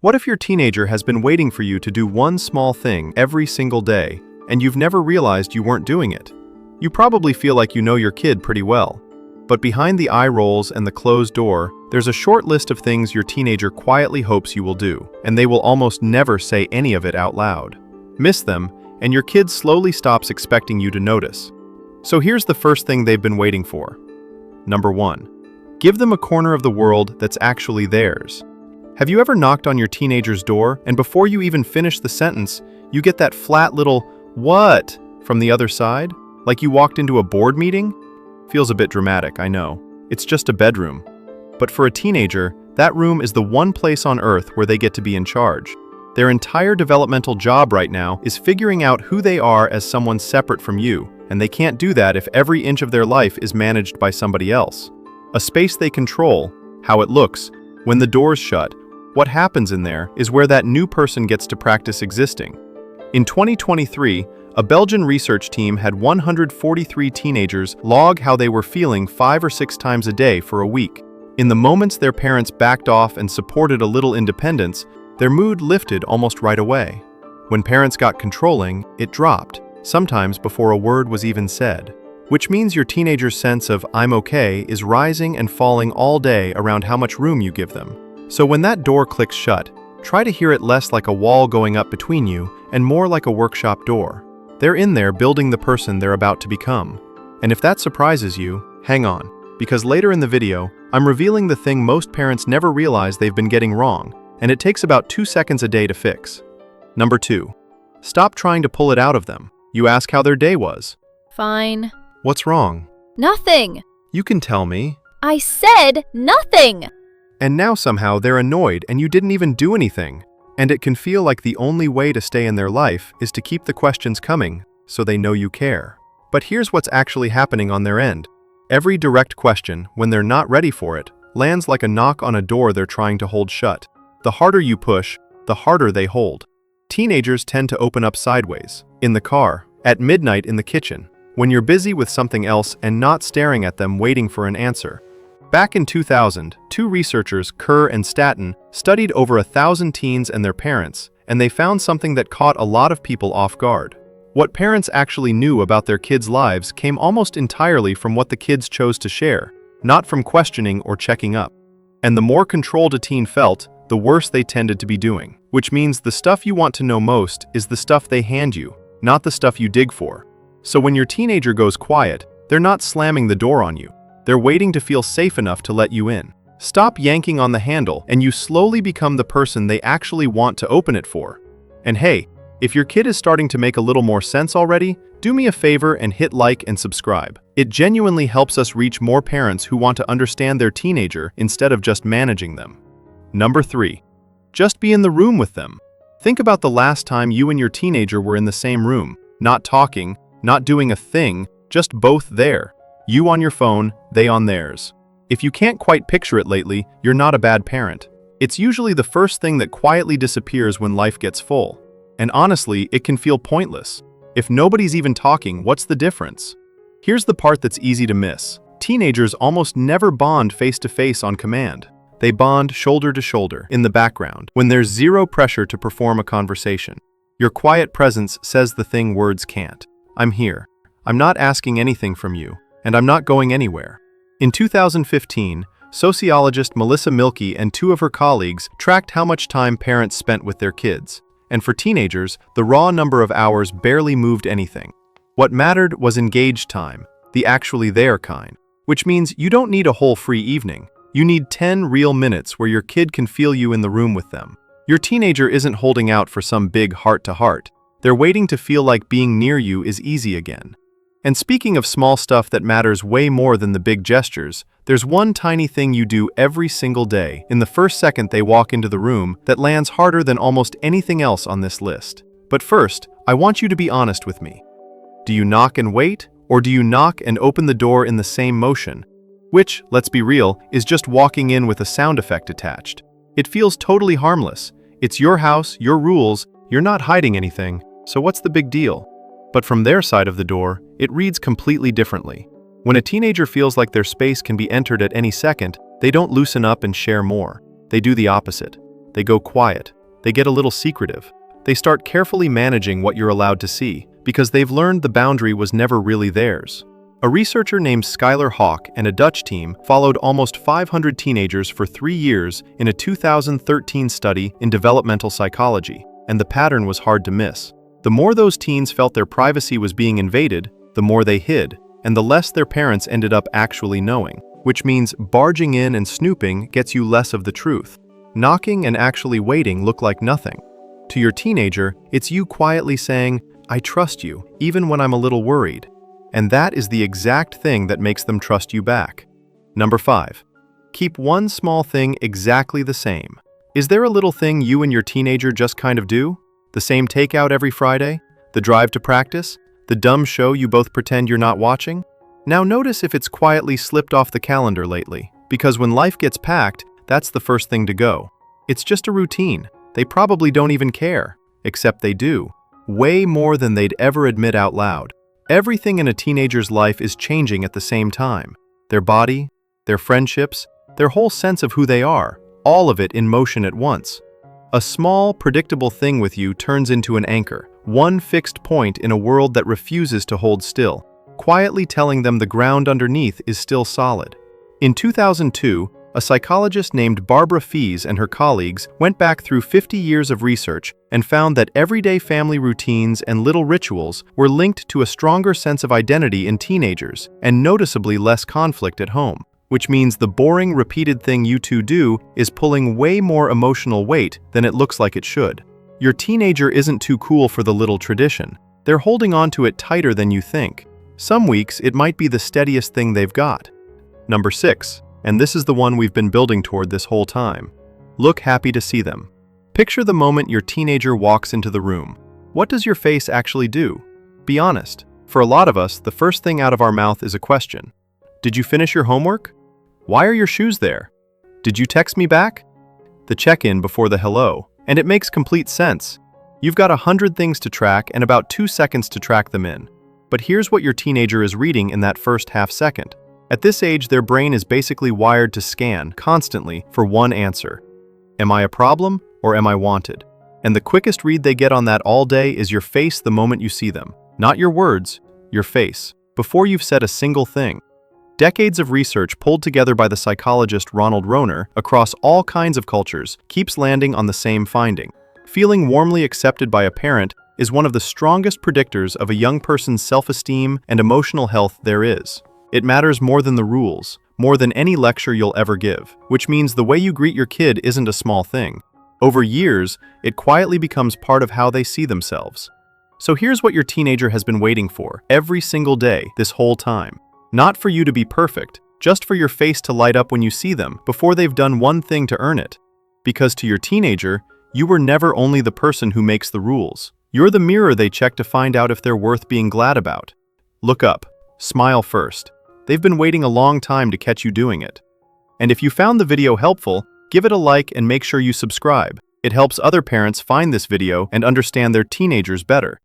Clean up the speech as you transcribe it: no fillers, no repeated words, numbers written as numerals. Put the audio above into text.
What if your teenager has been waiting for you to do one small thing every single day, and you've never realized you weren't doing it? You probably feel like you know your kid pretty well. But behind the eye rolls and the closed door, there's a short list of things your teenager quietly hopes you will do, and they will almost never say any of it out loud. Miss them, and your kid slowly stops expecting you to notice. So here's the first thing they've been waiting for. Number 1. Give them a corner of the world that's actually theirs. Have you ever knocked on your teenager's door, and before you even finish the sentence, you get that flat little "what" from the other side? Like you walked into a board meeting? Feels a bit dramatic, I know. It's just a bedroom. But for a teenager, that room is the one place on earth where they get to be in charge. Their entire developmental job right now is figuring out who they are as someone separate from you, and they can't do that if every inch of their life is managed by somebody else. A space they control, how it looks, when the door's shut, what happens in there is where that new person gets to practice existing. In 2023, a Belgian research team had 143 teenagers log how they were feeling 5 or 6 times a day for a week. In the moments their parents backed off and supported a little independence, their mood lifted almost right away. When parents got controlling, it dropped, sometimes before a word was even said. Which means your teenager's sense of "I'm okay" is rising and falling all day around how much room you give them. So when that door clicks shut, try to hear it less like a wall going up between you and more like a workshop door. They're in there building the person they're about to become. And if that surprises you, hang on, because later in the video, I'm revealing the thing most parents never realize they've been getting wrong, and it takes about 2 seconds a day to fix. Number 2. Stop trying to pull it out of them. You ask how their day was. Fine. What's wrong? Nothing. You can tell me. I said nothing. And now somehow they're annoyed and you didn't even do anything. And it can feel like the only way to stay in their life is to keep the questions coming, so they know you care. But here's what's actually happening on their end. Every direct question, when they're not ready for it, lands like a knock on a door they're trying to hold shut. The harder you push, the harder they hold. Teenagers tend to open up sideways, in the car, at midnight in the kitchen, when you're busy with something else and not staring at them waiting for an answer. Back in 2000, 2 researchers, Kerr and Staten, studied over 1,000 teens and their parents, and they found something that caught a lot of people off guard. What parents actually knew about their kids' lives came almost entirely from what the kids chose to share, not from questioning or checking up. And the more controlled a teen felt, the worse they tended to be doing. Which means the stuff you want to know most is the stuff they hand you, not the stuff you dig for. So when your teenager goes quiet, they're not slamming the door on you. They're waiting to feel safe enough to let you in. Stop yanking on the handle and you slowly become the person they actually want to open it for. And hey, if your kid is starting to make a little more sense already, do me a favor and hit like and subscribe. It genuinely helps us reach more parents who want to understand their teenager instead of just managing them. Number 3. Just be in the room with them. Think about the last time you and your teenager were in the same room, not talking, not doing a thing, just both there. You on your phone, they on theirs. If you can't quite picture it lately, you're not a bad parent. It's usually the first thing that quietly disappears when life gets full. And honestly, it can feel pointless. If nobody's even talking, what's the difference? Here's the part that's easy to miss. Teenagers almost never bond face-to-face on command. They bond shoulder to shoulder, in the background, when there's zero pressure to perform a conversation. Your quiet presence says the thing words can't. I'm here. I'm not asking anything from you. And I'm not going anywhere. In 2015, sociologist Melissa Milkey and 2 of her colleagues tracked how much time parents spent with their kids. And for teenagers, the raw number of hours barely moved anything. What mattered was engaged time, the actually there kind. Which means you don't need a whole free evening. You need 10 real minutes where your kid can feel you in the room with them. Your teenager isn't holding out for some big heart-to-heart. They're waiting to feel like being near you is easy again. And speaking of small stuff that matters way more than the big gestures, there's one tiny thing you do every single day, in the first second they walk into the room, that lands harder than almost anything else on this list. But first, I want you to be honest with me. Do you knock and wait, or do you knock and open the door in the same motion? Which, let's be real, is just walking in with a sound effect attached. It feels totally harmless. It's your house, your rules, you're not hiding anything, so what's the big deal? But from their side of the door, it reads completely differently. When a teenager feels like their space can be entered at any second, they don't loosen up and share more. They do the opposite. They go quiet. They get a little secretive. They start carefully managing what you're allowed to see, because they've learned the boundary was never really theirs. A researcher named Skylar Hawk and a Dutch team followed almost 500 teenagers for 3 years in a 2013 study in developmental psychology, and the pattern was hard to miss. The more those teens felt their privacy was being invaded, the more they hid, and the less their parents ended up actually knowing, which means barging in and snooping gets you less of the truth. Knocking and actually waiting look like nothing. To your teenager, it's you quietly saying, "I trust you, even when I'm a little worried." And that is the exact thing that makes them trust you back. Number 5. Keep one small thing exactly the same. Is there a little thing you and your teenager just kind of do? The same takeout every Friday? The drive to practice? The dumb show you both pretend you're not watching? Now notice if it's quietly slipped off the calendar lately, because when life gets packed, that's the first thing to go. It's just a routine. They probably don't even care, except they do. Way more than they'd ever admit out loud. Everything in a teenager's life is changing at the same time. Their body, their friendships, their whole sense of who they are, all of it in motion at once. A small, predictable thing with you turns into an anchor, one fixed point in a world that refuses to hold still, quietly telling them the ground underneath is still solid. In 2002, a psychologist named Barbara Fees and her colleagues went back through 50 years of research and found that everyday family routines and little rituals were linked to a stronger sense of identity in teenagers and noticeably less conflict at home, which means the boring, repeated thing you two do is pulling way more emotional weight than it looks like it should. Your teenager isn't too cool for the little tradition. They're holding on to it tighter than you think. Some weeks, it might be the steadiest thing they've got. Number 6. And this is the one we've been building toward this whole time. Look happy to see them. Picture the moment your teenager walks into the room. What does your face actually do? Be honest. For a lot of us, the first thing out of our mouth is a question. Did you finish your homework? Why are your shoes there? Did you text me back? The check-in before the hello. And it makes complete sense. You've got 100 things to track and about 2 seconds to track them in. But here's what your teenager is reading in that first half second. At this age, their brain is basically wired to scan constantly for one answer. Am I a problem or am I wanted? And the quickest read they get on that all day is your face the moment you see them. Not your words, your face, before you've said a single thing. Decades of research pulled together by the psychologist Ronald Rohner across all kinds of cultures keeps landing on the same finding. Feeling warmly accepted by a parent is one of the strongest predictors of a young person's self-esteem and emotional health there is. It matters more than the rules, more than any lecture you'll ever give, which means the way you greet your kid isn't a small thing. Over years, it quietly becomes part of how they see themselves. So here's what your teenager has been waiting for every single day this whole time. Not for you to be perfect, just for your face to light up when you see them before they've done one thing to earn it. Because to your teenager, you were never only the person who makes the rules. You're the mirror they check to find out if they're worth being glad about. Look up. Smile first. They've been waiting a long time to catch you doing it. And if you found the video helpful, give it a like and make sure you subscribe. It helps other parents find this video and understand their teenagers better.